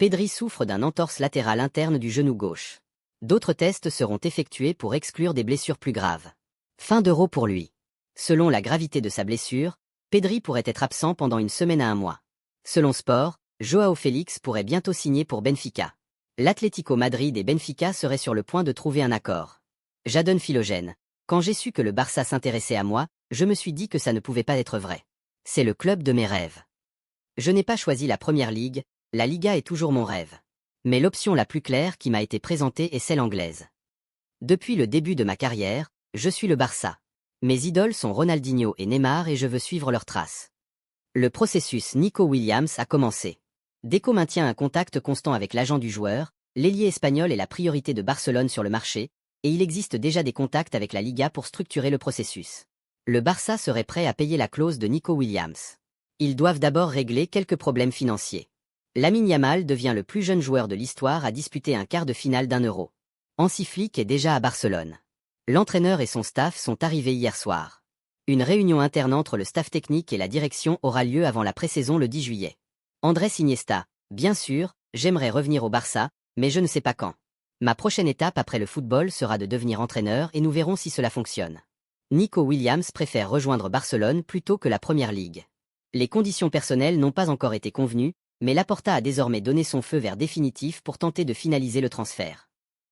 Pedri souffre d'un entorse latérale interne du genou gauche. D'autres tests seront effectués pour exclure des blessures plus graves. Fin d'Euro pour lui. Selon la gravité de sa blessure, Pedri pourrait être absent pendant une semaine à un mois. Selon Sport, Joao Félix pourrait bientôt signer pour Benfica. L'Atlético Madrid et Benfica seraient sur le point de trouver un accord. Jadon Philogène. Quand j'ai su que le Barça s'intéressait à moi, je me suis dit que ça ne pouvait pas être vrai. C'est le club de mes rêves. Je n'ai pas choisi la Première Ligue, la Liga est toujours mon rêve. Mais l'option la plus claire qui m'a été présentée est celle anglaise. Depuis le début de ma carrière, je suis le Barça. Mes idoles sont Ronaldinho et Neymar et je veux suivre leurs traces. Le processus Nico Williams a commencé. Deco maintient un contact constant avec l'agent du joueur, l'ailier espagnol est la priorité de Barcelone sur le marché, et il existe déjà des contacts avec la Liga pour structurer le processus. Le Barça serait prêt à payer la clause de Nico Williams. Ils doivent d'abord régler quelques problèmes financiers. Lamine Yamal devient le plus jeune joueur de l'histoire à disputer un quart de finale d'un Euro. Hansi Flick est déjà à Barcelone. L'entraîneur et son staff sont arrivés hier soir. Une réunion interne entre le staff technique et la direction aura lieu avant la pré-saison le 10 juillet. Andrés Iniesta, bien sûr, j'aimerais revenir au Barça, mais je ne sais pas quand. Ma prochaine étape après le football sera de devenir entraîneur et nous verrons si cela fonctionne. Nico Williams préfère rejoindre Barcelone plutôt que la Première Ligue. Les conditions personnelles n'ont pas encore été convenues, mais Laporta a désormais donné son feu vert définitif pour tenter de finaliser le transfert.